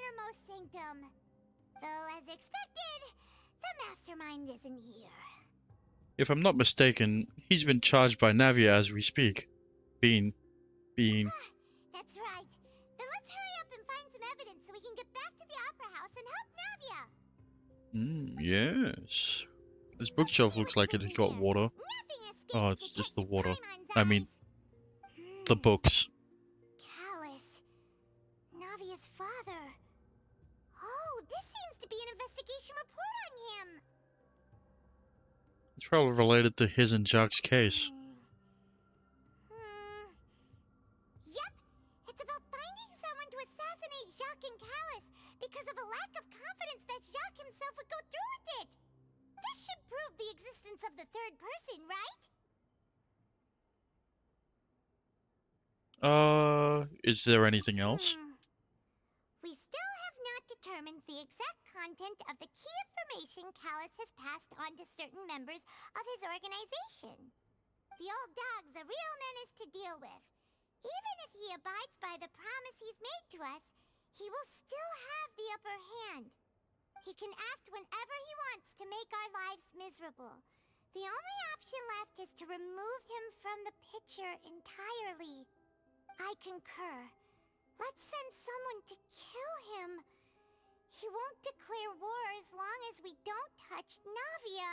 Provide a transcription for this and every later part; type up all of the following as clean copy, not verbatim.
innermost sanctum. Though, as expected, the mastermind isn't here. If I'm not mistaken, he's been charged by Navia as we speak. Bean. That's right. Then let's hurry up and find some evidence so we can get back to the Opera House and help Navia. Yes. This bookshelf looks like it's got water. Nothing escapes Oh, it's just the Detective water. Paimon's I mean, eyes. the books. Callus. Navia's father. Oh, this seems to be an investigation report on him. It's probably related to his and Jacques' case. Yep, it's about finding someone to assassinate Jacques and Callus because of a lack of confidence that Jacques himself would go through with it. This should prove the existence of the third person, right? Is there anything else? We still have not determined the exact content of the key information Callus has passed on to certain members of his organization. The old dog's a real menace to deal with. Even if he abides by the promise he's made to us, he will still have the upper hand. He can act whenever he wants to make our lives miserable. The only option left is to remove him from the picture entirely. I concur. Let's send someone to kill him. He won't declare war as long as we don't touch Navia.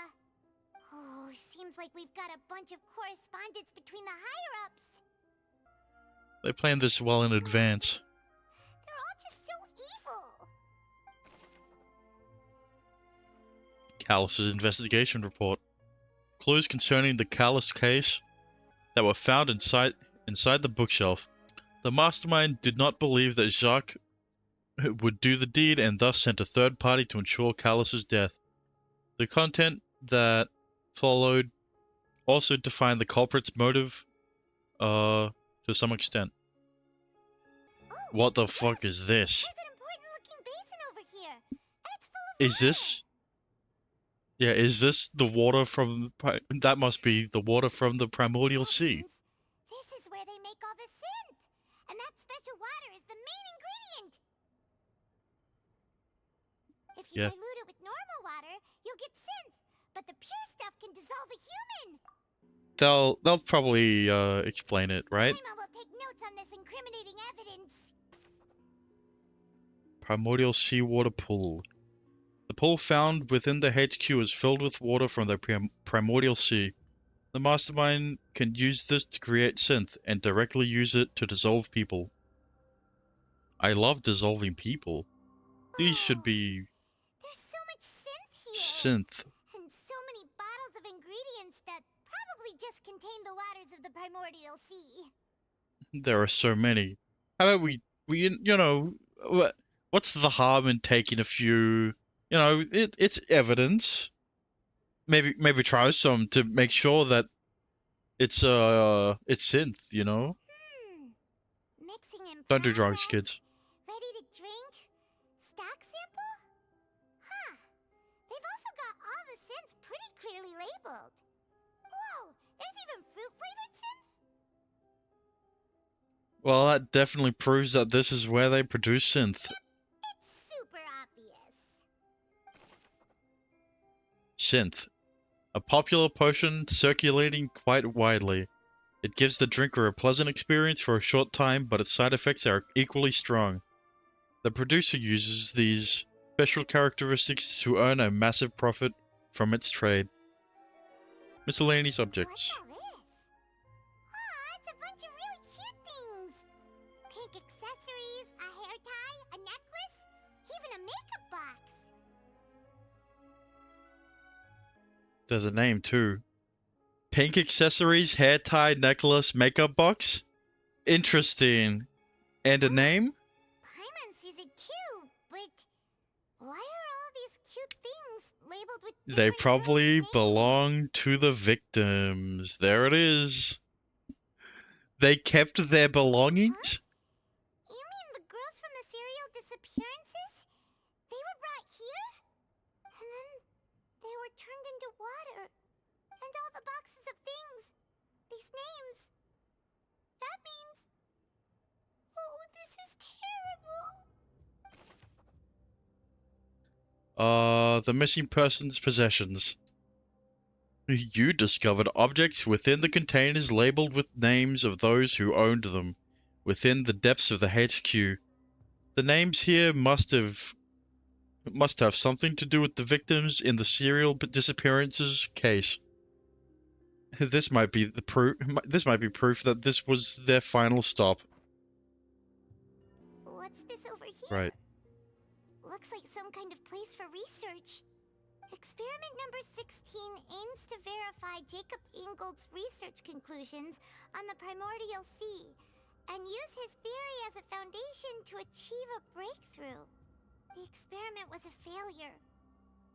Oh, seems like we've got a bunch of correspondence between the higher-ups. They planned this well in advance. They're all just so evil. Callus's investigation report. Clues concerning the Callus case that were found inside the bookshelf. The mastermind did not believe that Jacques would do the deed and thus sent a third party to ensure Callus's death. The content that followed also defined the culprit's motive to some extent. Oh, What the fuck is this? there's an important-looking basin over here, and it's full of Is water. this... Yeah, is this the water from... That must be the water from the primordial That sea. means this is where they make all the synth, and that special water is the main ingredient. If you Yeah. dilute it with normal water, you'll get synth, but the pure stuff can dissolve a human. They'll probably explain it, right? Paimon will take notes on this incriminating evidence. Primordial seawater pool. The pool found within the HQ is filled with water from the primordial sea. The mastermind can use this to create synth and directly use it to dissolve people. I love dissolving people. These should be There's so much synth here. synth. And so many bottles of ingredients that probably just contain the waters of the primordial sea. There are so many. How about we you know, what's the harm in taking a few? You know, it's evidence. Maybe try some to make sure that it's synth. You know, Mixing in don't do drugs, progress. kids. Ready to drink? Stock sample? Huh. They've also got all the synth pretty clearly labeled. Whoa, there's even fruit-flavored synth? Well, that definitely proves that this is where they produce synth. It's super obvious. Synth. A popular potion circulating quite widely. It gives the drinker a pleasant experience for a short time, but its side effects are equally strong. The producer uses these special characteristics to earn a massive profit from its trade. Miscellaneous objects. What's all this? Aw, it's a bunch of really cute things. Pink accessories, a hair tie, a necklace, even a makeup box. There's a name too. Pink accessories, hair tie, necklace, makeup box? Interesting. And a name? Paimon sees it too, but why are all these cute things labeled with They different probably girls' names? belong to the victims. There it is. They kept their belongings? You mean the girls from the serial disappearances? They were brought here? And then they were turned into water. And all the boxes of things. These names. That means... Oh, this is terrible. The missing person's possessions. You discovered objects within the containers labeled with names of those who owned them, within the depths of the HQ. The names here must have something to do with the victims in the serial disappearances case. This might be the proof. This might be proof that this was their final stop. What's this over here? Right. Looks like some kind of place for research. Experiment number 16 aims to verify Jacob Ingold's research conclusions on the primordial sea and use his theory as a foundation to achieve a breakthrough. The experiment was a failure.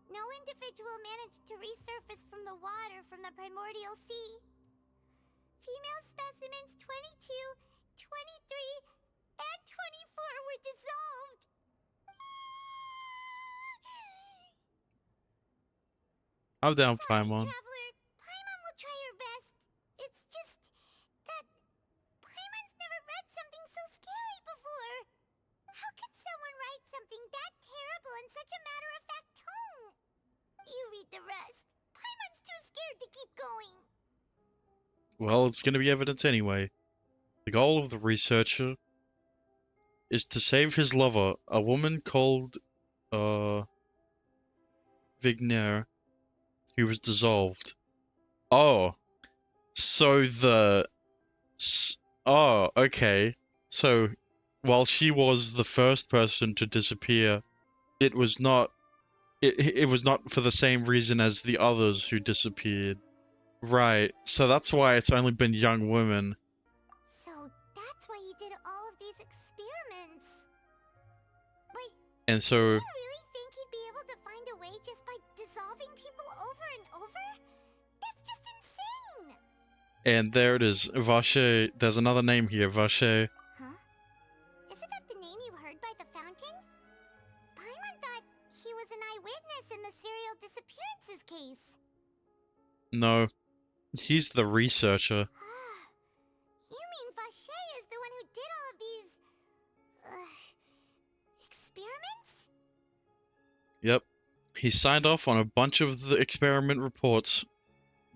No individual managed to resurface from the water from the primordial sea. Female specimens 22, 23, and 24 were dissolved. I'm down, Sorry, Paimon. Traveler. Paimon will try her best. It's just that Paimon's never read something so scary before. How could someone write something that terrible in such a matter-of-fact tone? You read the rest. Paimon's too scared to keep going. Well, it's gonna be evidence anyway. The goal of the researcher is to save his lover, a woman called, Vigner, who was dissolved. Oh. So oh, okay. So, while she was the first person to disappear, it was not for the same reason as the others who disappeared. Right. So that's why it's only been young women. So that's why he did all of these experiments. But And so, do you really think he'd be able to find a way just by dissolving people over and over? That's just insane! and there it is. Vache. There's another name here. Vache. Huh? Isn't that the name you heard by the fountain? Paimon thought he was an eyewitness in the serial disappearances case. No. He's the researcher. You mean Vache is the one who did all of these... experiments? Yep. He signed off on a bunch of the experiment reports.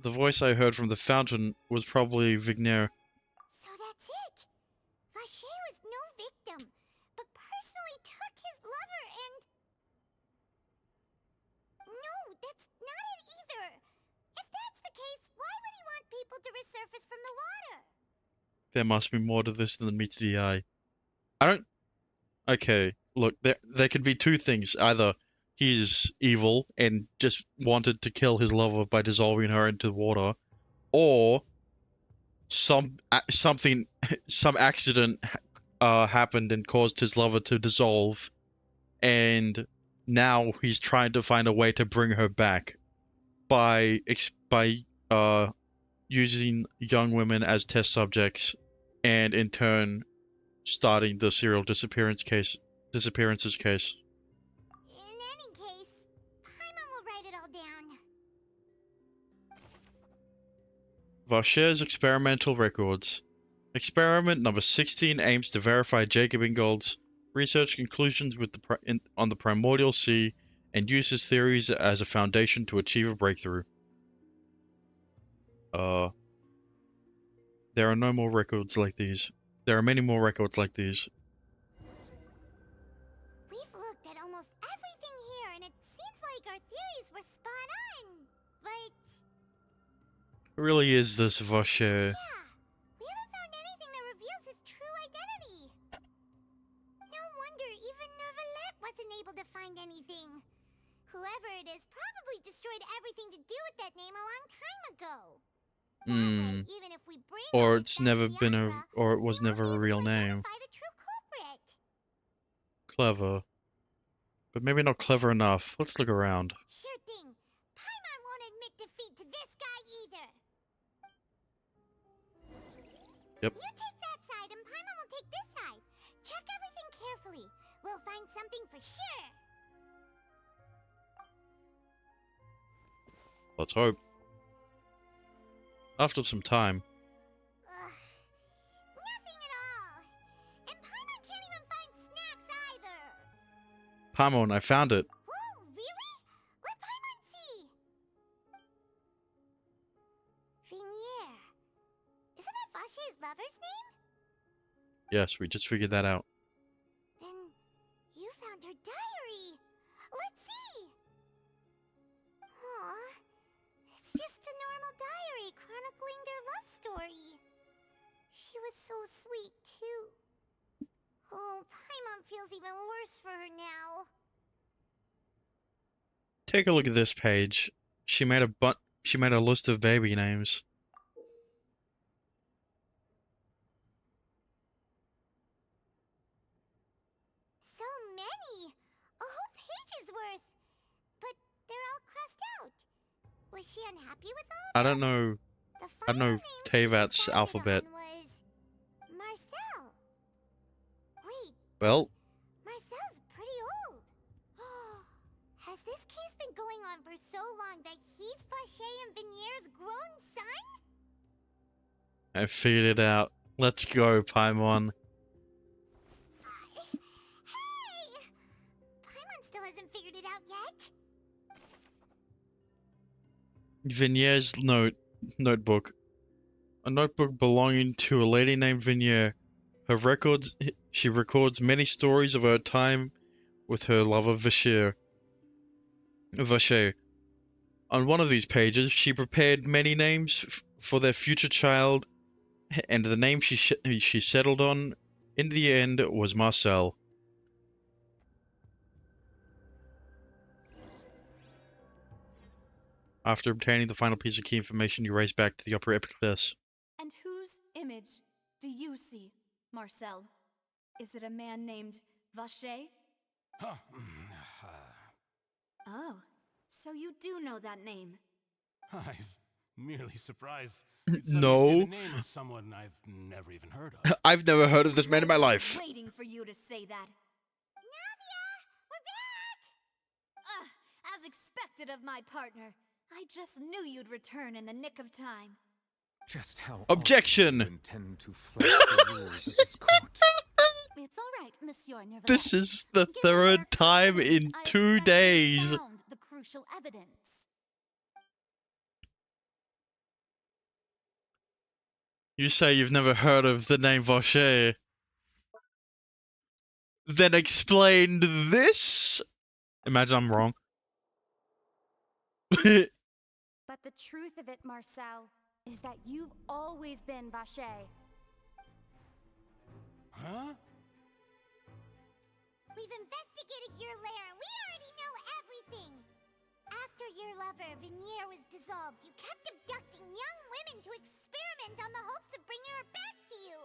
The voice I heard from the fountain was probably Vigner. So that's it! Vache was no victim, but personally took his lover and... No, that's not it either! If that's the case, why would he want people to resurface from the water? There must be more to this than meets the eye. I don't... Okay, look, there could be two things. Either he's evil and just wanted to kill his lover by dissolving her into water, or some accident happened and caused his lover to dissolve, and now he's trying to find a way to bring her back by using young women as test subjects, and in turn starting the serial disappearances case. In any case, Paimon will write it all down. Vache's experimental records. Experiment number 16 aims to verify Jacob Ingold's research conclusions with on the primordial sea and use his theories as a foundation to achieve a breakthrough. There are no more records like these. There are many more records like these. We've looked at almost everything here, and it seems like our theories were spot on. But... Who really is this Vache? yeah, we haven't found anything that reveals his true identity. No wonder even Nervalette wasn't able to find anything. Whoever it is probably destroyed everything to do with that name a long time ago. That way, even if we bring Or all it's this never back to been Yatra, or it was we won't never be a able real to name. identify the true culprit. Clever. But maybe not clever enough. Let's look around. Sure thing. Paimon won't admit defeat to this guy either. Yep. You take that side and Paimon will take this side. Check everything carefully. We'll find something for sure. Let's hope. After some time, Nothing at all. And Paimon can't even find snacks either. Paimon, I found it. Whoa, really? Yes, we just figured that out. Then you found her diary. Let's see. Aw, it's just a normal diary chronicling their love story. She was so sweet, too. Oh, Paimon feels even worse for her now. Take a look at this page. She made a list of baby names. So many! A whole page's worth! But they're all crossed out. Was she unhappy with all I of don't them? know. The I don't know final name she Tevat's decided alphabet. on was Marcel. Wait, Well, Marcel's pretty old. Has this case been going on for so long that he's Vacher and Venier's grown son? I figured it out. Let's go, Paimon. Hey! Paimon still hasn't figured it out yet. Vinier's notebook. A notebook belonging to a lady named Vinier. She records many stories of her time with her lover Vacher. On one of these pages, she prepared many names for their future child, and the name she settled on in the end was Marcel. After obtaining the final piece of key information, you race back to the Upper Epiclus. And whose image do you see, Marcel? Is it a man named Vacher? Oh, so you do know that name. I'm merely surprised you'd suddenly say No, the name of someone I've never even heard of. I've never heard of this man in my I was life. waiting for you to say that. Navia! We're back! As expected of my partner, I just knew you'd return in the nick of time. Just how Objection! often do you intend to flex the rules of this court? It's all right, Monsieur Nervalette. This is the Given third their time confidence, in I 2 expect they days. found the crucial evidence. You say you've never heard of the name Vacher. Then explain this? Imagine I'm wrong. But the truth of it, Marcel, is that you've always been Vacher. Huh? We've investigated your lair and we already know everything! After your lover, Vinier, was dissolved, you kept abducting young women to experiment on the hopes of bringing her back to you.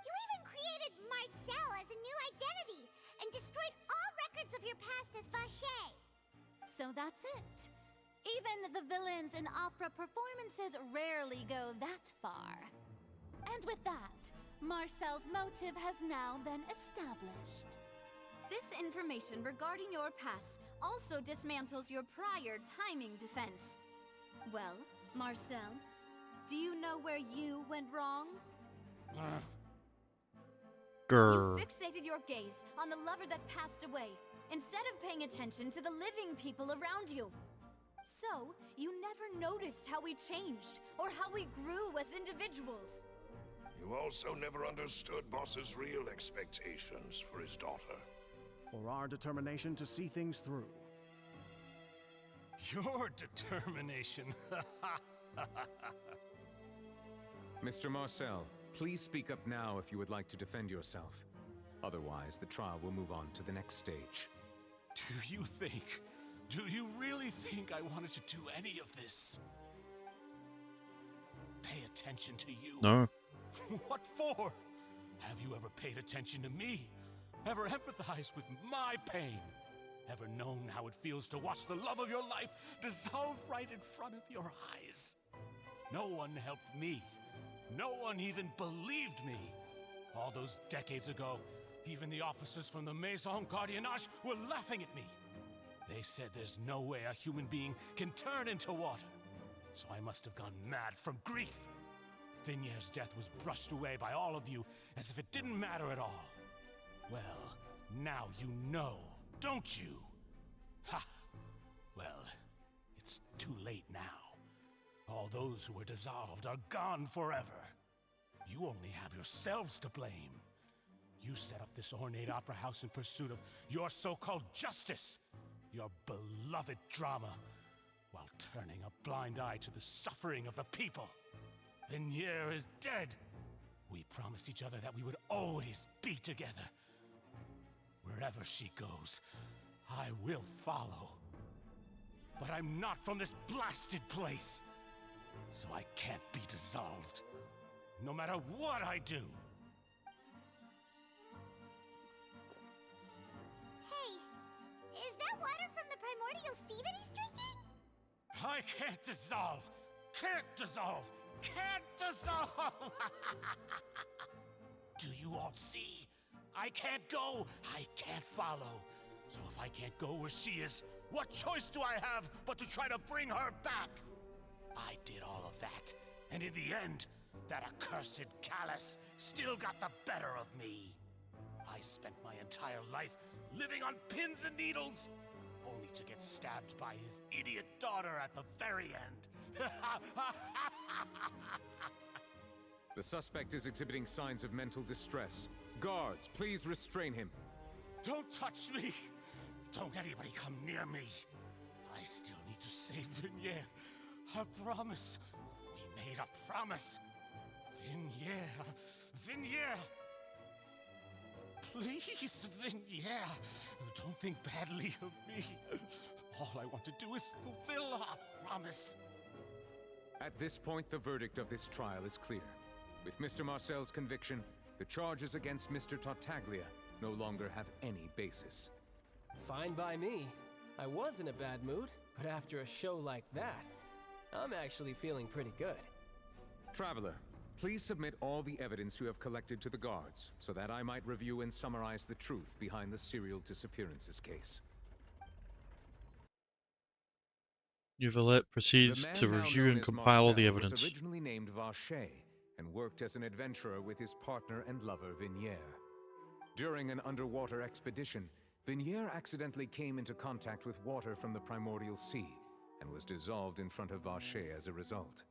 You even created Marcel as a new identity and destroyed all records of your past as Vacher. So that's it. Even the villains in opera performances rarely go that far. And with that, Marcel's motive has now been established. This information regarding your past also dismantles your prior timing defense. Well, Marcel, do you know where you went wrong? Grr. You fixated your gaze on the lover that passed away, instead of paying attention to the living people around you. So, you never noticed how we changed, or how we grew as individuals. You also never understood Boss's real expectations for his daughter. Or our determination to see things through. Your determination. Mr. Marcel, please speak up now if you would like to defend yourself. Otherwise, the trial will move on to the next stage. Do you really think I wanted to do any of this? Pay attention to you? No. What for? Have you ever paid attention to me? Ever empathized with my pain? Ever known how it feels to watch the love of your life dissolve right in front of your eyes? No one helped me. No one even believed me. All those decades ago, even the officers from the Maison Gardiennage were laughing at me. They said there's no way a human being can turn into water. So I must have gone mad from grief. Vinier's death was brushed away by all of you as if it didn't matter at all. Well, now you know, don't you? Ha! Well, it's too late now. All those who were dissolved are gone forever. You only have yourselves to blame. You set up this ornate opera house in pursuit of your so-called justice, your beloved drama, while turning a blind eye to the suffering of the people. Vignier is dead. We promised each other that we would always be together. Wherever she goes, I will follow. But I'm not from this blasted place, so I can't be dissolved, no matter what I do. Hey, is that water from the primordial sea that he's drinking? I can't dissolve! Can't dissolve! Can't dissolve! Do you all see? I can't go, I can't follow. So if I can't go where she is, what choice do I have but to try to bring her back? I did all of that, and in the end, that accursed Callus still got the better of me. I spent my entire life living on pins and needles, only to get stabbed by his idiot daughter at the very end. The suspect is exhibiting signs of mental distress. Guards, please restrain him. Don't touch me! Don't anybody come near me! I still need to save Vignier. I promise. We made a promise. Vignier. Vignier! Please, Vignier. Don't think badly of me. All I want to do is fulfill our promise. At this point, the verdict of this trial is clear. With Mr. Marcel's conviction, the charges against Mr. Tartaglia no longer have any basis. Fine by me. I was in a bad mood, but after a show like that, I'm actually feeling pretty good. Traveler, please submit all the evidence you have collected to the guards, so that I might review and summarize the truth behind the serial disappearances case. Uvalet proceeds The man to now review known and as compile all the Marcel evidence. was originally named Vacher and worked as an adventurer with his partner and lover Vignier. During an underwater expedition, Vignier accidentally came into contact with water from the primordial sea and was dissolved in front of Vacher as a result.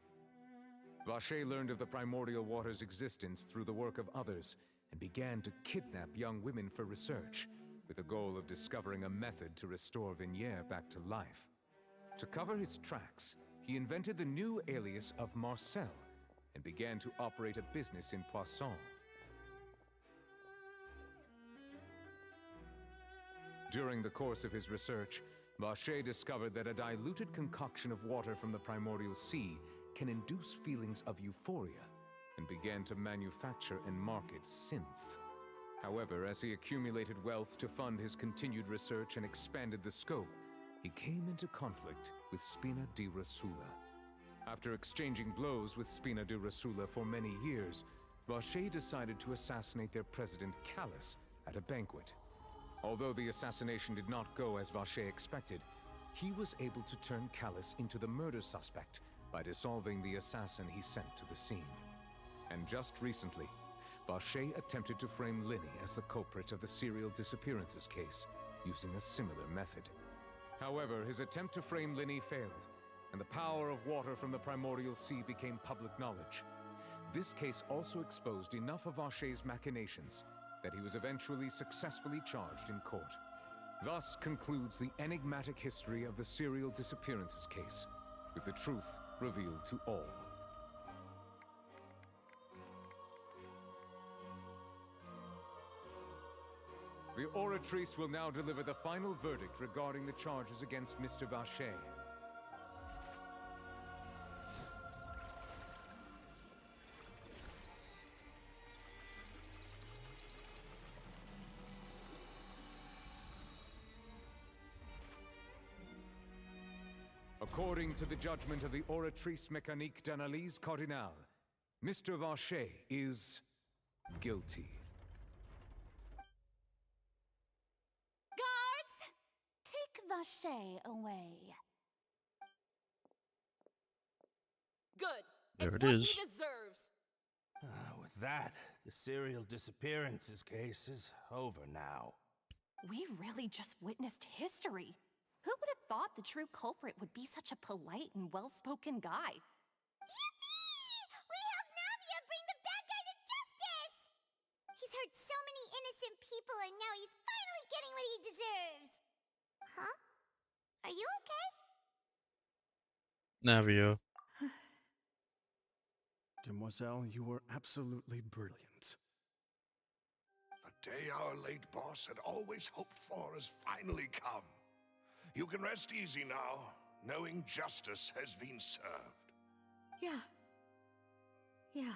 Vacher learned of the primordial water's existence through the work of others and began to kidnap young women for research, with the goal of discovering a method to restore Vignier back to life. To cover his tracks, he invented the new alias of Marcel and began to operate a business in Poisson. During the course of his research, Vacher discovered that a diluted concoction of water from the primordial sea can induce feelings of euphoria, and began to manufacture and market synth. However, as he accumulated wealth to fund his continued research and expanded the scope, he came into conflict with Spina di Rosula. After exchanging blows with Spina di Rosula for many years, Vacher decided to assassinate their president Callus at a banquet. Although the assassination did not go as Vacher expected, he was able to turn Callus into the murder suspect by dissolving the assassin he sent to the scene. And just recently, Vacher attempted to frame Linny as the culprit of the serial disappearances case, using a similar method. However, his attempt to frame Linny failed, and the power of water from the primordial sea became public knowledge. This case also exposed enough of Vacher's machinations that he was eventually successfully charged in court. Thus concludes the enigmatic history of the serial disappearances case, with the truth revealed to all. The Oratrice will now deliver the final verdict regarding the charges against Mr. Vacher. According to the judgment of the Oratrice Mécanique d'Analyse Cardinale, Mr. Vacher is guilty. Guards! Take Vacher away. Good. There it's it what is. he deserves. With that, the serial disappearances case is over now. We really just witnessed history. Who would have thought the true culprit would be such a polite and well-spoken guy? Yippee! We helped Navia bring the bad guy to justice! He's hurt so many innocent people and now he's finally getting what he deserves. Huh? Are you okay? Navio. Demoiselle, you were absolutely brilliant. The day our late boss had always hoped for has finally come. You can rest easy now, knowing justice has been served. Yeah. Yeah.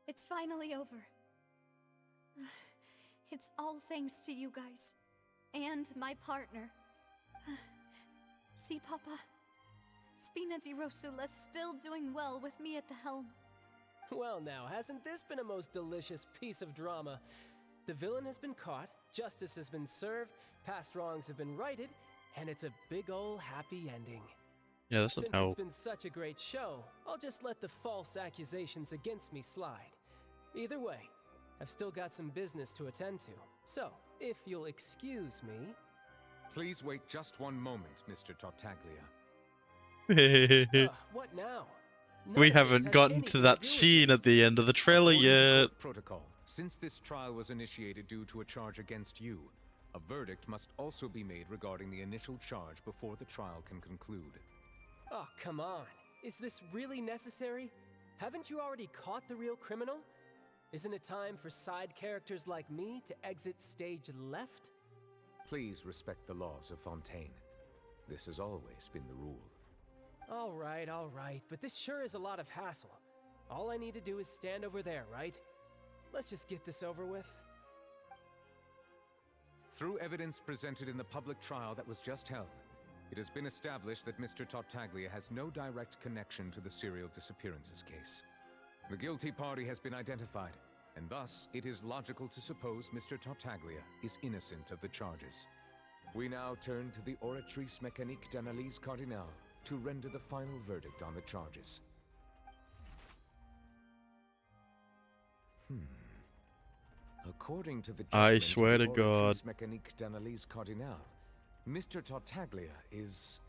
It's finally over. It's all thanks to you guys. And my partner. See, Papa? Spina di Rosula's still doing well with me at the helm. Well now, hasn't this been a most delicious piece of drama? The villain has been caught, justice has been served, past wrongs have been righted, and it's a big ol' happy ending. Yeah, that's Since how. it's been such a great show, I'll just let the false accusations against me slide. Either way, I've still got some business to attend to. So, if you'll excuse me... Please wait just one moment, Mr. Tartaglia. What now? None We of this haven't has gotten to anything that do with scene me. at the end of the trailer According to yet. court protocol, since this trial was initiated due to a charge against you, a verdict must also be made regarding the initial charge before the trial can conclude. Oh, come on. Is this really necessary? Haven't you already caught the real criminal? Isn't it time for side characters like me to exit stage left? Please respect the laws of Fontaine. This has always been the rule. All right, but this sure is a lot of hassle. All I need to do is stand over there, right? Let's just get this over with. Through evidence presented in the public trial that was just held, it has been established that Mr. Tartaglia has no direct connection to the serial disappearances case. The guilty party has been identified, and thus it is logical to suppose Mr. Tartaglia is innocent of the charges. We now turn to the Oratrice Mécanique d'Analyse Cardinale to render the final verdict on the charges. According to the I judgment swear of the to God. Oratrice Mécanique d'Analyse Cardinale, Mr. Tartaglia is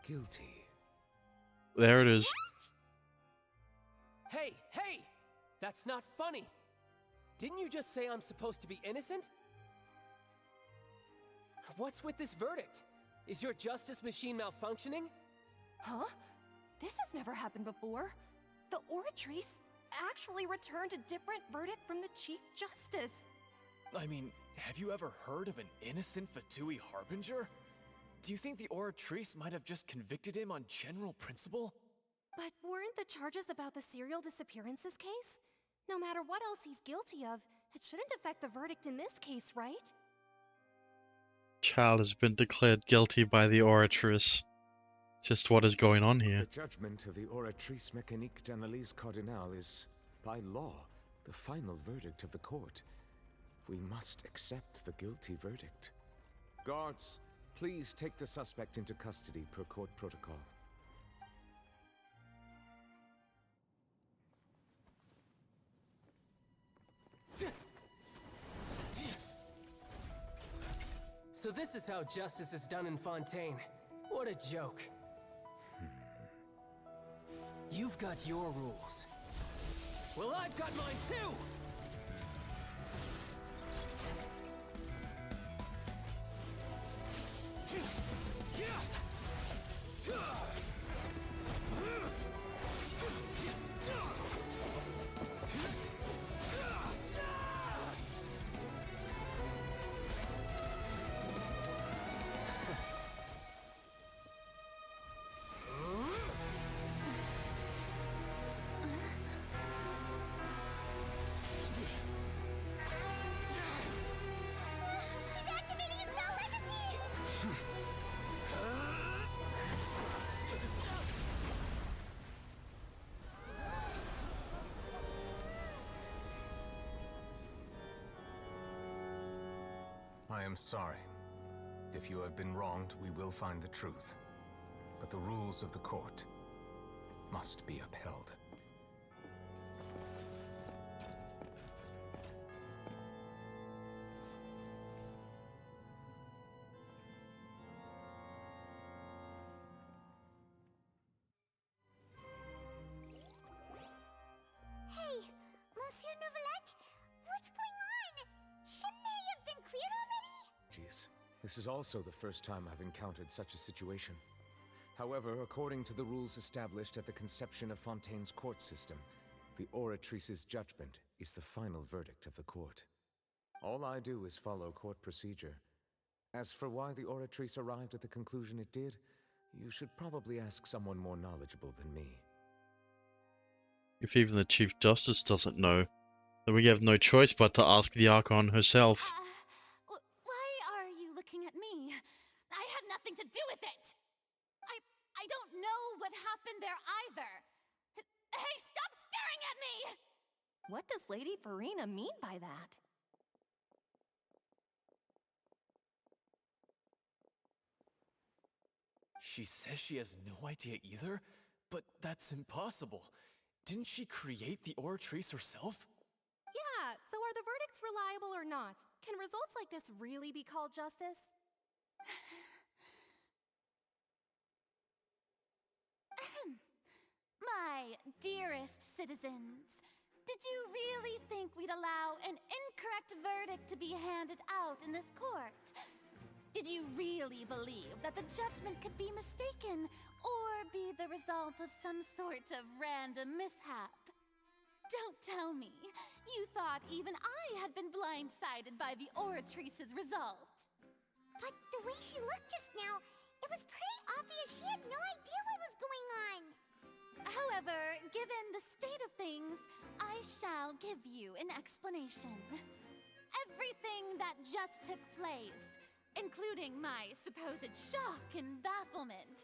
guilty. There it is. Hey! That's not funny! Didn't you just say I'm supposed to be innocent? What's with this verdict? Is your justice machine malfunctioning? Huh? This has never happened before. The Oratrice actually returned a different verdict from the Chief Justice. I mean, have you ever heard of an innocent Fatui Harbinger? Do you think the Oratrice might have just convicted him on general principle? But weren't the charges about the serial disappearances case? No matter what else he's guilty of, it shouldn't affect the verdict in this case, right? Child has been declared guilty by the Oratrice. Just what is going on here? The judgment of the Oratrice Mécanique d'Analyse Cardinale is, by law, the final verdict of the court. We must accept the guilty verdict. Guards, please take the suspect into custody per court protocol. So this is how justice is done in Fontaine. What a joke. You've got your rules. Well, I've got mine too! I am sorry. If you have been wronged, we will find the truth. But the rules of the court must be upheld. Hey, Monsieur Neuvillette, This is also the first time I've encountered such a situation. However, according to the rules established at the conception of Fontaine's court system, the Oratrice's judgment is the final verdict of the court. All I do is follow court procedure. As for why the Oratrice arrived at the conclusion it did, you should probably ask someone more knowledgeable than me. If even the Chief Justice doesn't know, then we have no choice but to ask the Archon herself. Why are you looking at me? I had nothing to do with it! I don't know what happened there either! Hey, stop staring at me! What does Lady Farina mean by that? She says she has no idea either, but that's impossible. Didn't she create the Oratrice herself? Yeah, so are the verdicts reliable or not? Can results like this really be called justice? My dearest citizens, did you really think we'd allow an incorrect verdict to be handed out in this court? Did you really believe that the judgment could be mistaken or be the result of some sort of random mishap? Don't tell me you thought even I had been blindsided by the Oratrice's result. But the way she looked just now, it was pretty obvious she had no idea what was going on. However, given the state of things, I shall give you an explanation. Everything that just took place, including my supposed shock and bafflement,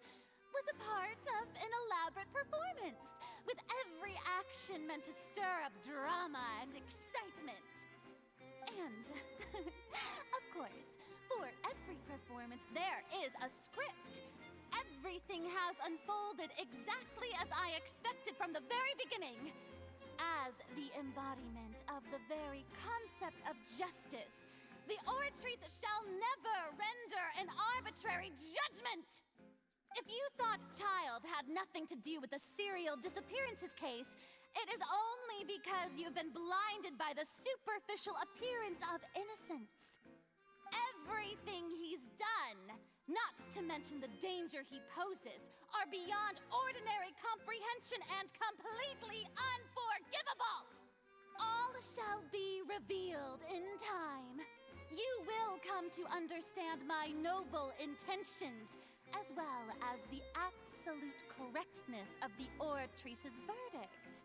was a part of an elaborate performance, with every action meant to stir up drama and excitement. And, of course, for every performance there is a script. Everything has unfolded exactly as I expected from the very beginning. As the embodiment of the very concept of justice, the Oratrice shall never render an arbitrary judgment! If you thought Child had nothing to do with the serial disappearances case, it is only because you've been blinded by the superficial appearance of innocence. Everything he's done, not to mention the danger he poses, are beyond ordinary comprehension and completely unforgivable! All shall be revealed in time. You will come to understand my noble intentions, as well as the absolute correctness of the Oratrice's verdict.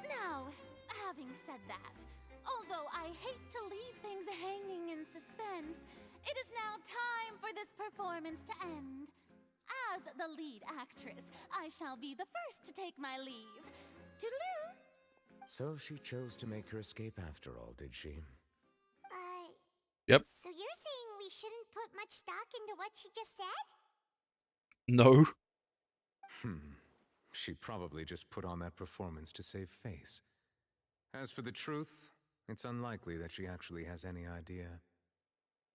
Now, having said that, although I hate to leave things hanging in suspense, it is now time for this performance to end. As the lead actress, I shall be the first to take my leave. Toodaloo! So she chose to make her escape after all, did she? Yep. So you're saying we shouldn't put much stock into what she just said? No. She probably just put on that performance to save face. As for the truth, it's unlikely that she actually has any idea.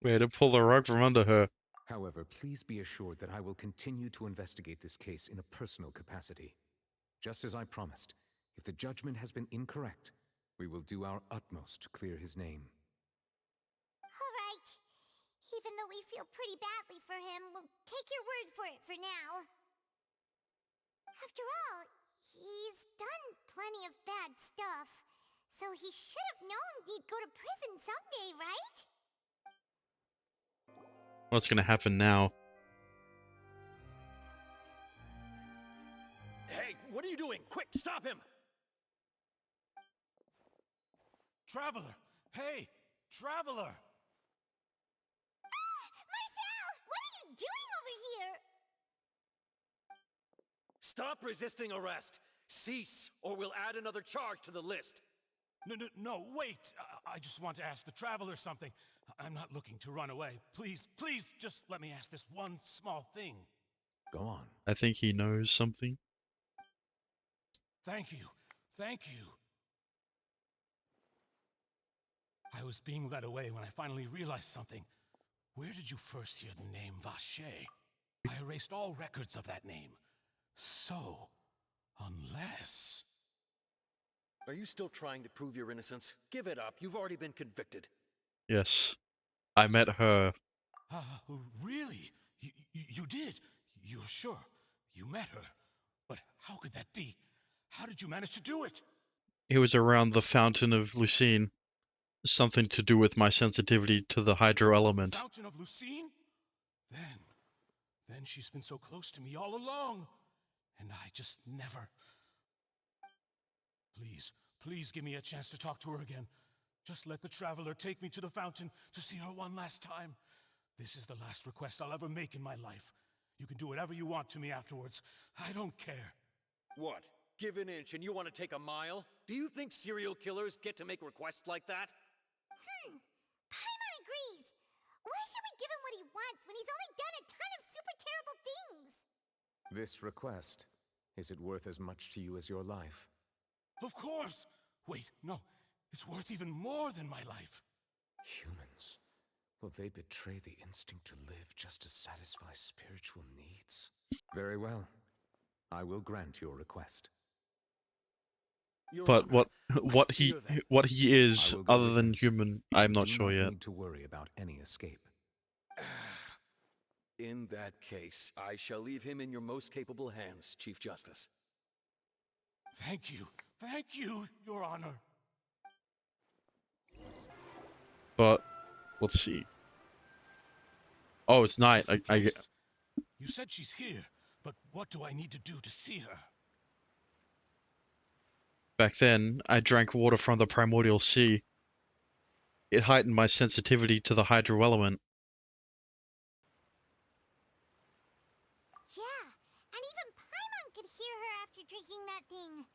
Way to pull the rug from under her. However, please be assured that I will continue to investigate this case in a personal capacity. Just as I promised, if the judgment has been incorrect, we will do our utmost to clear his name. All right. Even though we feel pretty badly for him, we'll take your word for it for now. After all, he's done plenty of bad stuff, so he should have known he'd go to prison someday, right? What's gonna happen now? Hey, what are you doing? Quick, stop him! Traveler! Hey, Traveler! Marcel! What are you doing over here? Stop resisting arrest! Cease, or we'll add another charge to the list. No, wait! I just want to ask the Traveler something. I'm not looking to run away. Please, just let me ask this one small thing. Go on. I think he knows something. Thank you. I was being led away when I finally realized something. Where did you first hear the name Vacher? I erased all records of that name. So, unless... Are you still trying to prove your innocence? Give it up. You've already been convicted. Yes. I met her. Really? You did? You're sure? You met her? But how could that be? How did you manage to do it? It was around the Fountain of Lucine. Something to do with my sensitivity to the hydro element. Fountain of Lucine? Then she's been so close to me all along. And I just never... Please give me a chance to talk to her again. Just let the Traveler take me to the fountain to see her one last time. This is the last request I'll ever make in my life. You can do whatever you want to me afterwards. I don't care. What? Give an inch and you want to take a mile? Do you think serial killers get to make requests like that? Paimon agrees. Why should we give him what he wants when he's only done a ton of super terrible things? This request, is it worth as much to you as your life? Of course! Wait, no. It's worth even more than my life. Humans. Will they betray the instinct to live just to satisfy spiritual needs? Very well. I will grant your request. But what he is other than human, I'm not sure yet. You do not need to worry about any escape. In that case, I shall leave him in your most capable hands, Chief Justice. Thank you, Your Honor. But let's see. Oh, it's night. You said she's here, but what do I need to do to see her? Back then, I drank water from the primordial sea. It heightened my sensitivity to the hydro element. Yeah, and even Paimon could hear her after drinking that thing.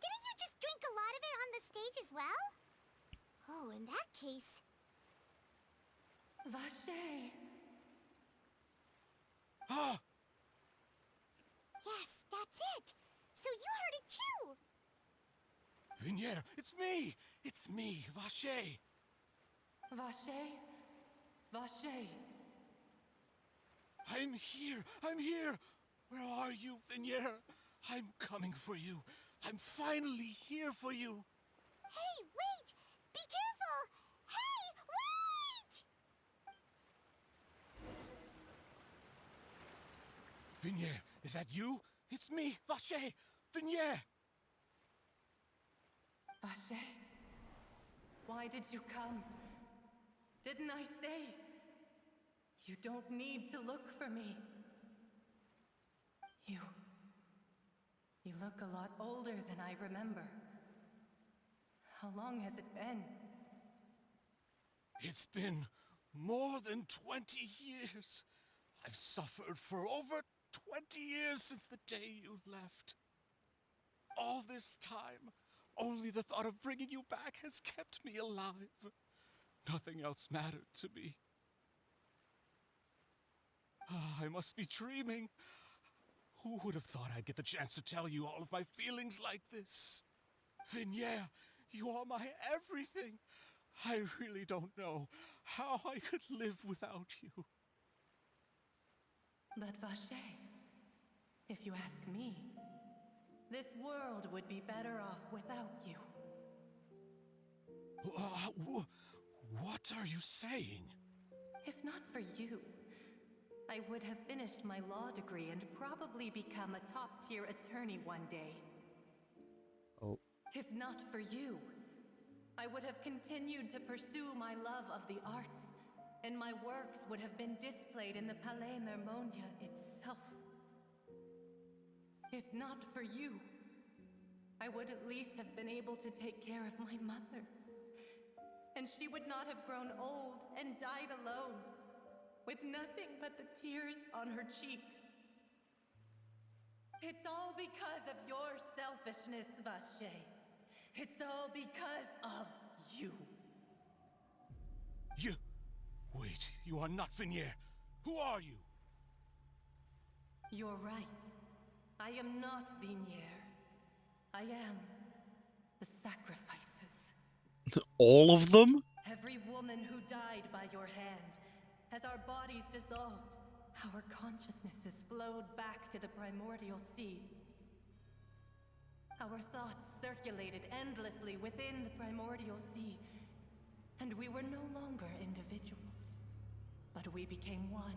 Didn't you just drink a lot of it on the stage as well? Oh, in that case... Vache! Ah! Yes, that's it! So you heard it too! Vignier, it's me! It's me, Vache! Vache? Vache? I'm here! Where are you, Vignier? I'm coming for you. I'm finally here for you. Hey, wait! Be careful! Hey, wait! Vignier, is that you? It's me, Vache! Vignier! Vache? Why did you come? Didn't I say? You don't need to look for me. You look a lot older than I remember. How long has it been? It's been more than 20 years. I've suffered for over 20 years since the day you left. All this time, only the thought of bringing you back has kept me alive. Nothing else mattered to me. I must be dreaming. Who would have thought I'd get the chance to tell you all of my feelings like this? Vignier, you are my everything. I really don't know how I could live without you. But Vache, if you ask me, this world would be better off without you. What are you saying? If not for you, I would have finished my law degree and probably become a top-tier attorney one day. Oh. If not for you, I would have continued to pursue my love of the arts, and my works would have been displayed in the Palais Mermonia itself. If not for you, I would at least have been able to take care of my mother. And she would not have grown old and died alone, with nothing but the tears on her cheeks. It's all because of your selfishness, Vache. It's all because of you. You... Wait, you are not Vignier. Who are you? You're right. I am not Vignier. I am the sacrifices. All of them? Every woman who died by your hand. As our bodies dissolved, our consciousnesses flowed back to the primordial sea. Our thoughts circulated endlessly within the primordial sea, and we were no longer individuals, but we became one,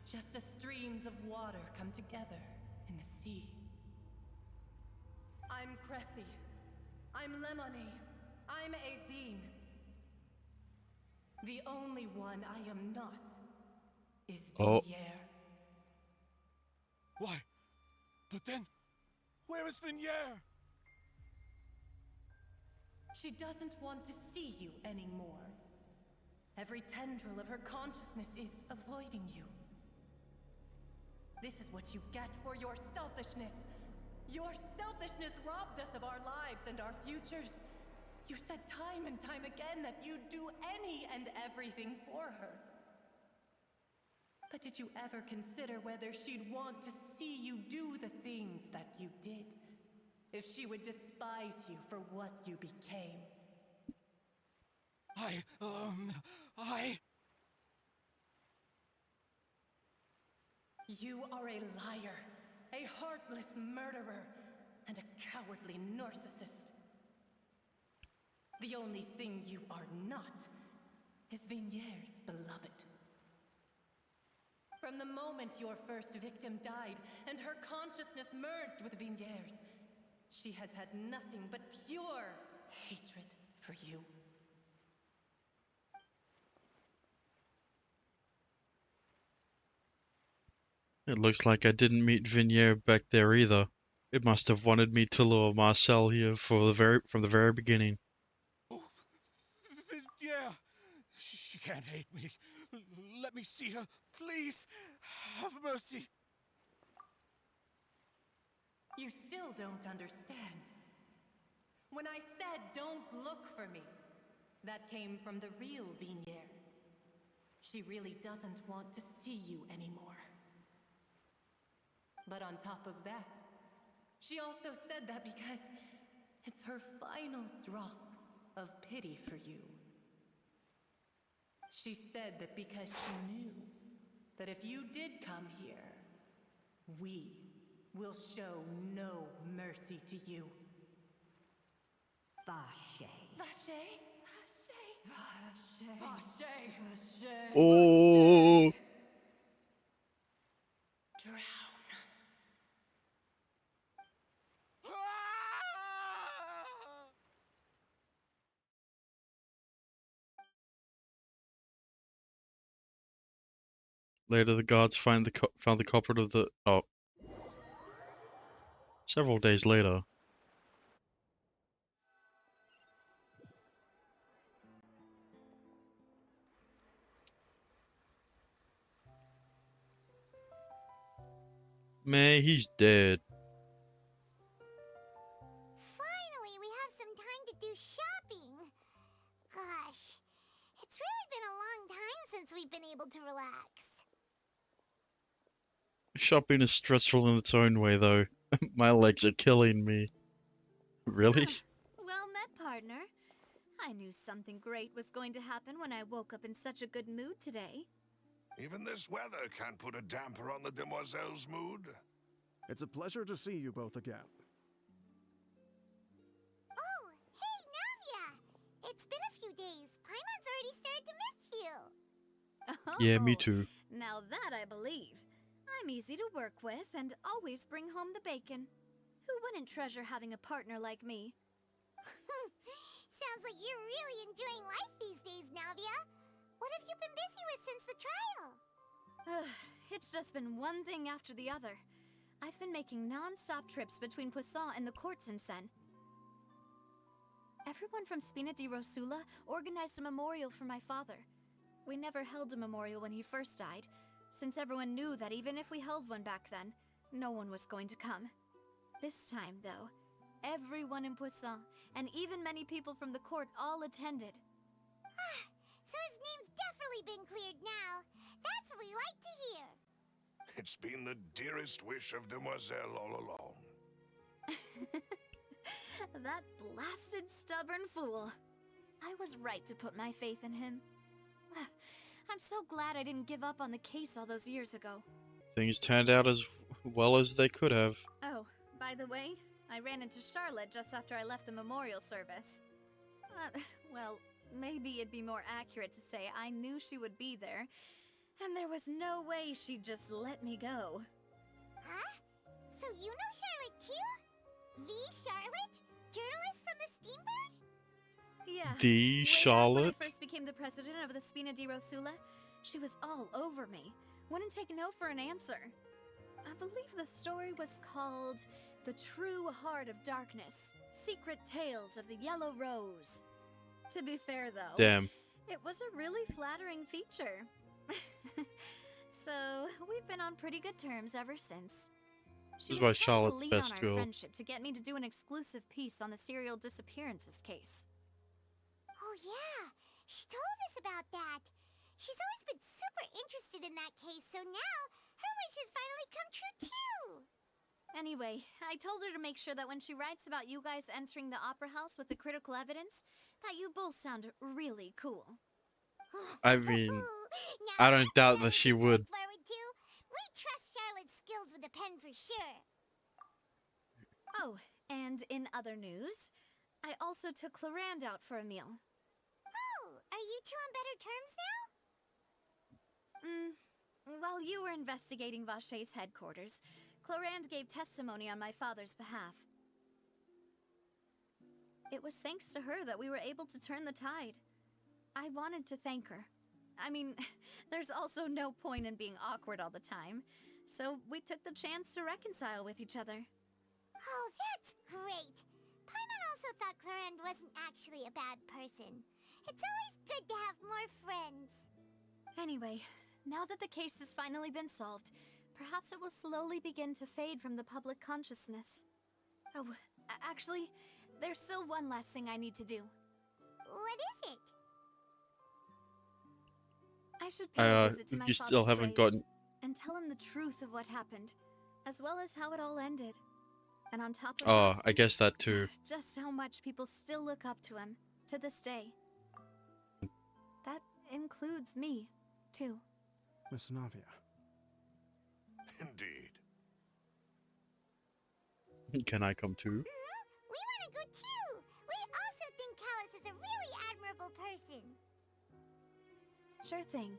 just as streams of water come together in the sea. I'm Cressy. I'm Lemony. I'm Azine. The only one I am not is Vignier. Why? But then, where is Vignier? She doesn't want to see you anymore. Every tendril of her consciousness is avoiding you. This is what you get for your selfishness. Your selfishness robbed us of our lives and our futures. You said time and time again that you'd do any and everything for her. But did you ever consider whether she'd want to see you do the things that you did? If she would despise you for what you became? You are a liar, a heartless murderer, and a cowardly narcissist. The only thing you are not is Vignier's beloved. From the moment your first victim died and her consciousness merged with Vignier's, she has had nothing but pure hatred for you. It looks like I didn't meet Vignier back there either. It must have wanted me to lure Marcel here from the very beginning. Vignier! She can't hate me. Let me see her, please. Have mercy. You still don't understand. When I said don't look for me, that came from the real Vignier. She really doesn't want to see you anymore. But on top of that, she also said that because it's her final drop of pity for you. She said that because she knew that if you did come here, we will show no mercy to you. Vache. Vache? Vache? Vache? Vache? Oh! Drown. Later, the guards found the culprit of the... Oh. Several days later. Man, he's dead. Finally, we have some time to do shopping. Gosh, it's really been a long time since we've been able to relax. Shopping is stressful in its own way, though. My legs are killing me. Really? Well met, partner. I knew something great was going to happen when I woke up in such a good mood today. Even this weather can't put a damper on the demoiselle's mood. It's a pleasure to see you both again. Oh, hey, Navia! It's been a few days. Paimon's already started to miss you. Oh, Yeah, me too. Now that I believe. I'm easy to work with and always bring home the bacon. Who wouldn't treasure having a partner like me? Sounds like you're really enjoying life these days, Navia. What have you been busy with since the trial? It's just been one thing after the other. I've been making non-stop trips between Poisson and the courts in Seine. Everyone from Spina di Rosula organized a memorial for my father. We never held a memorial when he first died, since everyone knew that even if we held one back then, no one was going to come. This time, though, everyone in Poisson, and even many people from the court, all attended. So his name's definitely been cleared now. That's what we like to hear. It's been the dearest wish of Demoiselle all along. That blasted stubborn fool. I was right to put my faith in him. I'm so glad I didn't give up on the case all those years ago. Things turned out as well as they could have. Oh, by the way, I ran into Charlotte just after I left the memorial service. Well, maybe it'd be more accurate to say I knew she would be there, and there was no way she'd just let me go. Huh? So you know Charlotte too? The Charlotte? Journalist from the Steambird? Yeah. The Way Charlotte? back when I first became the president of the Spina di Rosula, she was all over me. Wouldn't take no for an answer. I believe the story was called The True Heart of Darkness, Secret Tales of the Yellow Rose. To be fair, though, Damn. it was a really flattering feature. So, we've been on pretty good terms ever since. She This is was why trying to Charlotte's lean best on our girl. friendship to get me to do an exclusive piece on the serial disappearances case. Oh yeah, she told us about that. She's always been super interested in that case, so now her wish has finally come true too. Anyway, I told her to make sure that when she writes about you guys entering the opera house with the critical evidence, that you both sound really cool. I mean, Now I don't that's doubt that something she to would. look forward to. We trust Charlotte's skills with a pen for sure. Oh, and in other news, I also took Clarand out for a meal. Oh, are you two on better terms now? While you were investigating Vaché's headquarters, Clarand gave testimony on my father's behalf. It was thanks to her that we were able to turn the tide. I wanted to thank her. I mean, there's also no point in being awkward all the time, so we took the chance to reconcile with each other. Oh, that's great. Paimon also thought Clarend wasn't actually a bad person. It's always good to have more friends. Anyway, now that the case has finally been solved, perhaps it will slowly begin to fade from the public consciousness. Oh, actually, there's still one last thing I need to do. What is it? I should pay a visit to my You still father's haven't grave gotten. and tell him the truth of what happened, as well as how it all ended. And on top of Oh, that, I guess that too. just how much people still look up to him, to this day. That includes me, too. Miss Navia. Indeed. Can I come too? We want to go too. We also think Callus is a really admirable person. Sure thing.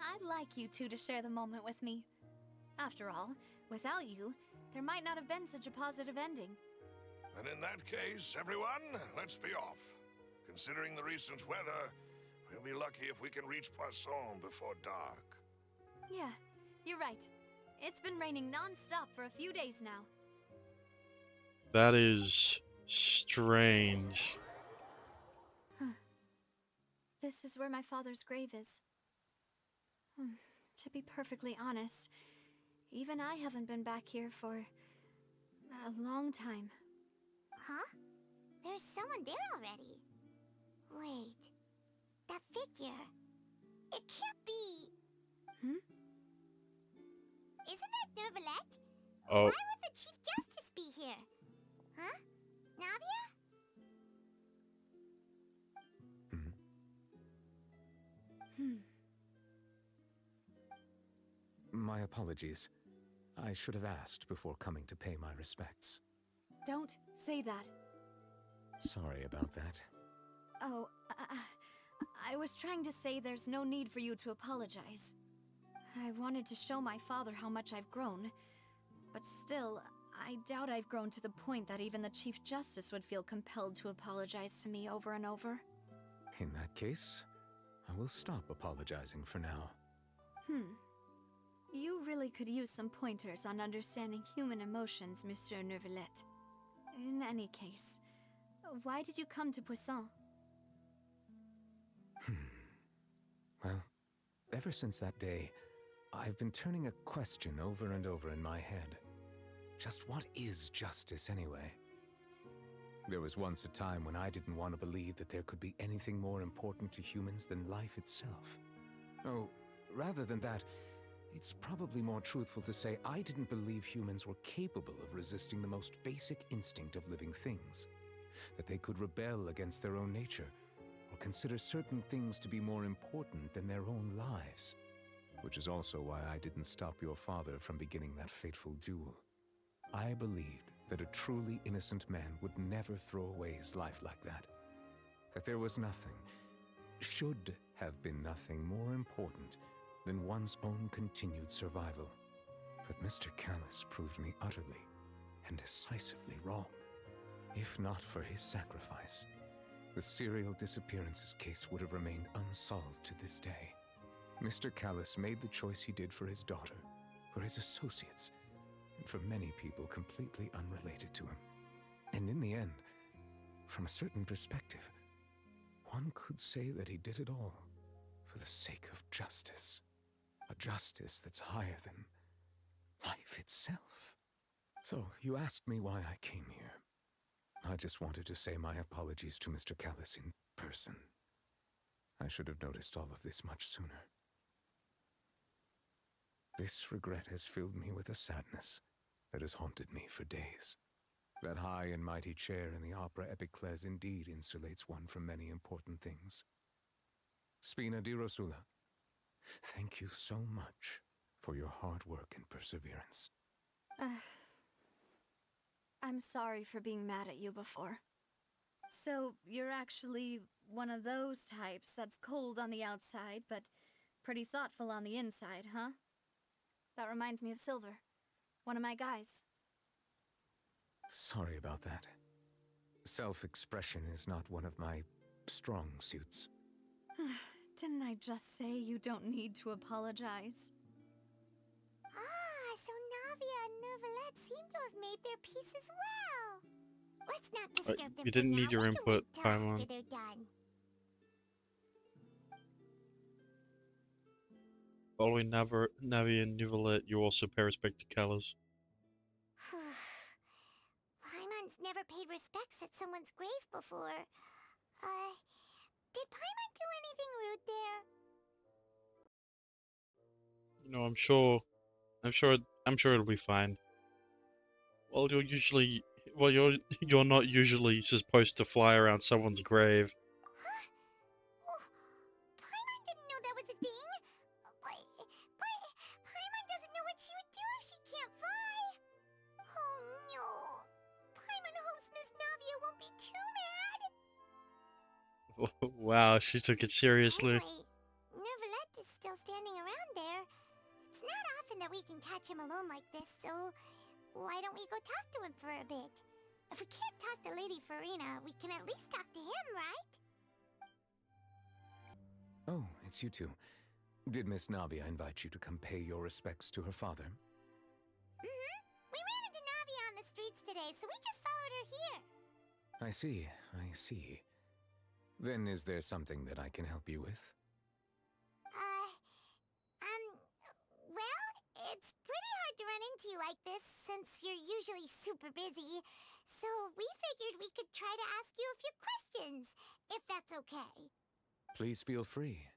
I'd like you two to share the moment with me. After all, without you, there might not have been such a positive ending. And in that case, everyone, let's be off. Considering the recent weather, we'll be lucky if we can reach Poisson before dark. Yeah, you're right. It's been raining non-stop for a few days now. That is strange. This is where my father's grave is. To be perfectly honest, even I haven't been back here for a long time. Huh? There's someone there already. Wait. That figure. It can't be. Isn't that Neuvillette? Oh. Why would the Chief Justice be here? Huh? Navia? My apologies. I should have asked before coming to pay my respects. Don't say that. Sorry about that. Oh, I was trying to say there's no need for you to apologize. I wanted to show my father how much I've grown, but still, I doubt I've grown to the point that even the Chief Justice would feel compelled to apologize to me over and over. In that case, I will stop apologizing for now. You really could use some pointers on understanding human emotions, Monsieur Neuvillette. In any case, why did you come to Poisson? Well, ever since that day, I've been turning a question over and over in my head. Just what is justice anyway? There was once a time when I didn't want to believe that there could be anything more important to humans than life itself. Oh, rather than that, it's probably more truthful to say I didn't believe humans were capable of resisting the most basic instinct of living things. That they could rebel against their own nature, or consider certain things to be more important than their own lives. Which is also why I didn't stop your father from beginning that fateful duel. I believed that a truly innocent man would never throw away his life like that. That there was nothing, should have been nothing more important than one's own continued survival. But Mr. Callus proved me utterly and decisively wrong. If not for his sacrifice, the serial disappearances case would have remained unsolved to this day. Mr. Callus made the choice he did for his daughter, for his associates, and for many people completely unrelated to him. And in the end, from a certain perspective, one could say that he did it all for the sake of justice. A justice that's higher than life itself. So, you asked me why I came here. I just wanted to say my apologies to Mr. Callus in person. I should have noticed all of this much sooner. This regret has filled me with a sadness that has haunted me for days. That high and mighty chair in the opera Epiclese indeed insulates one from many important things. Spina di Rosula, thank you so much for your hard work and perseverance. I'm sorry for being mad at you before. So, you're actually one of those types that's cold on the outside, but pretty thoughtful on the inside, huh? That reminds me of Silver, one of my guys. Sorry about that. Self-expression is not one of my strong suits. Didn't I just say you don't need to apologize? Ah, so Navia and Neuvillette seem to have made their peace as well. Let's not disturb them. You didn't for need now. your We can input, wait till Paimon. after they're done. Following Navi and Neuvillette, you also pay respect to Callus. Paimon's never paid respects at someone's grave before. Did Paimon do anything rude there? You know, I'm sure it'll be fine. Well, you're not usually supposed to fly around someone's grave. Huh? Oh, Paimon didn't know that was a thing. But Paimon doesn't know what she would do if she can't fly. Oh no. Paimon hopes Miss Navia won't be too mad. Wow, she took it seriously. Anyway, Neuvillette is still standing around there. It's not often that we can catch him alone like this, so why don't we go talk to him for a bit? If we can't talk to Lady Farina, we can at least talk to him, right? Oh, it's you two. Did Miss Navia invite you to come pay your respects to her father? Mm-hmm. We ran into Navia on the streets today, so we just followed her here. I see, I see. Then is there something that I can help you with? Well, it's pretty hard to run into you like this since you're usually super busy. So we figured we could try to ask you a few questions, if that's okay. Please feel free.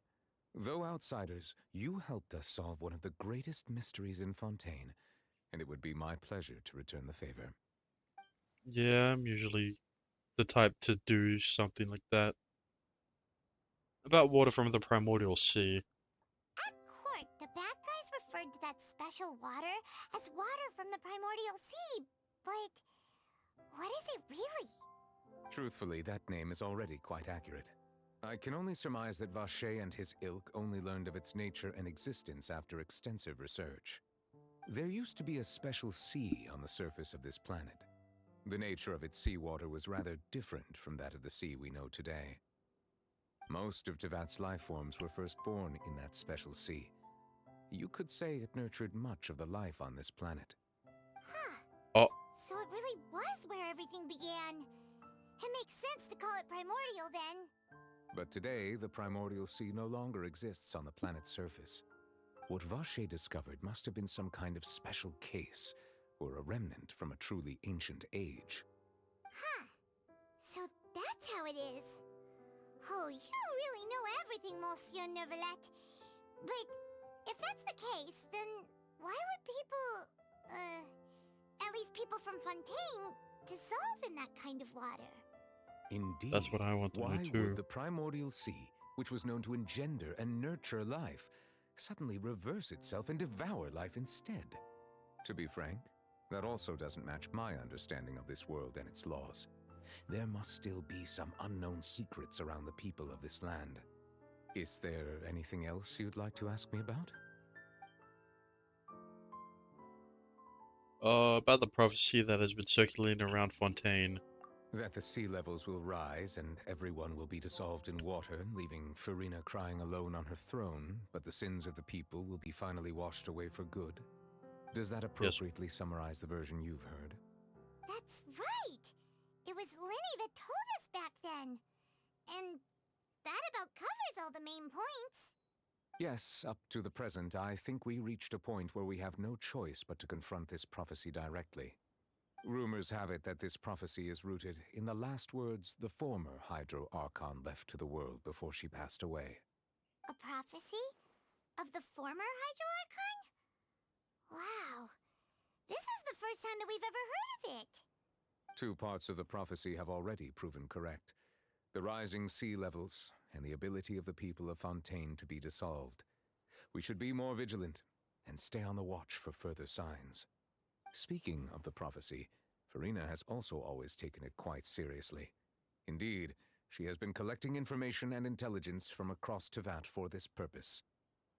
Though outsiders, you helped us solve one of the greatest mysteries in Fontaine, and it would be my pleasure to return the favor. Yeah, I'm usually the type to do something like that. About water from the primordial sea. At court, the bad guys referred to that special water as water from the primordial sea, but what is it really? Truthfully, that name is already quite accurate. I can only surmise that Vacher and his ilk only learned of its nature and existence after extensive research. There used to be a special sea on the surface of this planet. The nature of its seawater was rather different from that of the sea we know today. Most of Tevat's life forms were first born in that special sea. You could say it nurtured much of the life on this planet. Huh. Oh. So it really was where everything began. It makes sense to call it primordial then. But today, the primordial sea no longer exists on the planet's surface. What Vacher discovered must have been some kind of special case, or a remnant from a truly ancient age. Huh. So that's how it is. Oh, you really know everything, Monsieur Neuvillette. But if that's the case, then why would people, at least people from Fontaine, dissolve in that kind of water? Indeed. That's what I want to know Why too. would the primordial sea, which was known to engender and nurture life, suddenly reverse itself and devour life instead? To be frank, That also doesn't match my understanding of this world and its laws. There must still be some unknown secrets around the people of this land. Is there anything else you'd like to ask me about? About the prophecy that has been circulating around Fontaine. That the sea levels will rise and everyone will be dissolved in water, leaving Farina crying alone on her throne, but the sins of the people will be finally washed away for good. Does that appropriately summarize the version you've heard? That's right! It was Lenny that told us back then. And that about covers all the main points. Yes, up to the present, I think we reached a point where we have no choice but to confront this prophecy directly. Rumors have it that this prophecy is rooted in the last words the former Hydro Archon left to the world before she passed away. A prophecy? Of the former Hydro Archon? Wow. This is the first time that we've ever heard of it. 2 parts of the prophecy have already proven correct. The rising sea levels and the ability of the people of Fontaine to be dissolved. We should be more vigilant and stay on the watch for further signs. Speaking of the prophecy, Farina has also always taken it quite seriously. Indeed, she has been collecting information and intelligence from across Tevat for this purpose.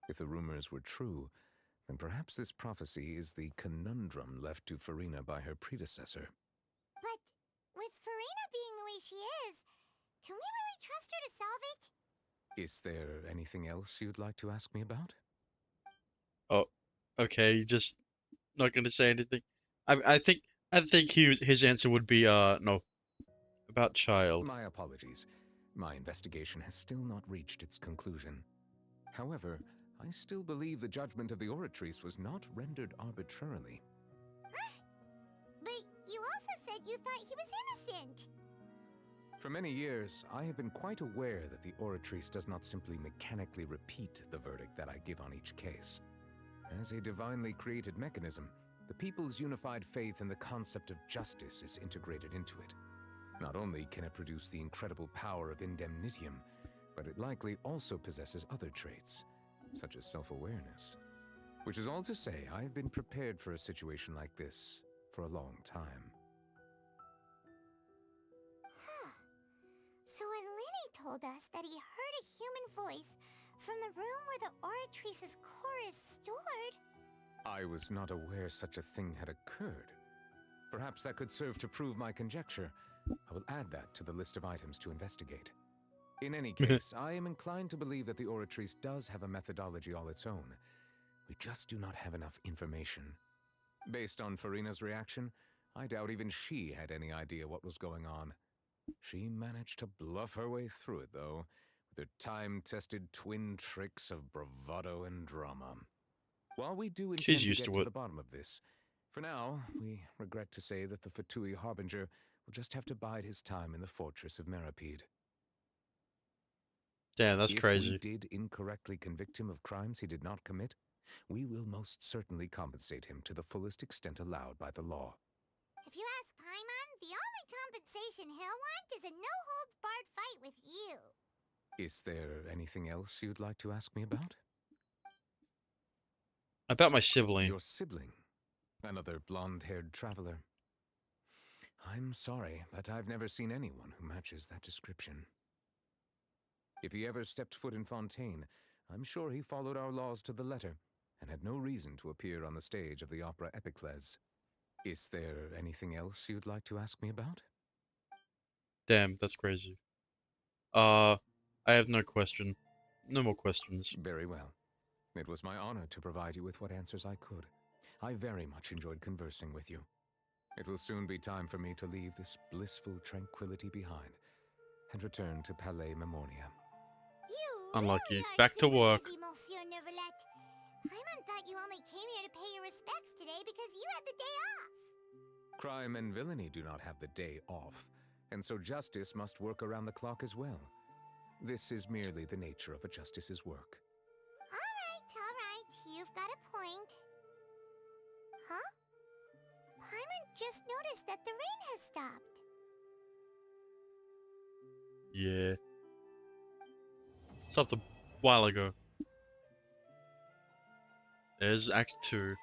If the rumors were true, then perhaps this prophecy is the conundrum left to Farina by her predecessor. But with Farina being the way she is, can we really trust her to solve it? Is there anything else you'd like to ask me about? Oh, okay, just not gonna say anything. I think his answer would be no. About child. My apologies. My investigation has still not reached its conclusion. However, I still believe the judgment of the Oratrice was not rendered arbitrarily. But you also said you thought he was innocent. For many years, I have been quite aware that the Oratrice does not simply mechanically repeat the verdict that I give on each case. As a divinely created mechanism, the people's unified faith in the concept of justice is integrated into it. Not only can it produce the incredible power of indemnitium, but it likely also possesses other traits, such as self-awareness. Which is all to say, I have been prepared for a situation like this for a long time. So when Lenny told us that he heard a human voice from the room where the Oratrice's core is stored... I was not aware such a thing had occurred. Perhaps that could serve to prove my conjecture. I will add that to the list of items to investigate. In any case, I am inclined to believe that the Oratrice does have a methodology all its own. We just do not have enough information. Based on Farina's reaction, I doubt even she had any idea what was going on. She managed to bluff her way through it, though, with her time-tested twin tricks of bravado and drama. While we do intend to get to the bottom of this, for now, we regret to say that the Fatui Harbinger will just have to bide his time in the fortress of Meripede. Damn, that's crazy. If we did incorrectly convict him of crimes he did not commit, we will most certainly compensate him to the fullest extent allowed by the law. If you ask Paimon, the only compensation he'll want is a no-holds-barred fight with you. Is there anything else you'd like to ask me about? About my sibling. Your sibling? Another blonde-haired traveler. I'm sorry, but I've never seen anyone who matches that description. If he ever stepped foot in Fontaine, I'm sure he followed our laws to the letter, and had no reason to appear on the stage of the opera Epicles. Is there anything else you'd like to ask me about? Damn, that's crazy. I have no question. No more questions. Very well. It was my honor to provide you with what answers I could. I very much enjoyed conversing with you. It will soon be time for me to leave this blissful tranquility behind and return to Palais Memornia. Unlucky. Back to work. Busy, Monsieur Neuvillette. Paimon thought you only came here to pay your respects today because you had the day off. Crime and villainy do not have the day off, and so justice must work around the clock as well. This is merely the nature of a justice's work. All right. You've got a point. Huh? Paimon just noticed that the rain has stopped. Yeah. Stopped a while ago. There's Act 2.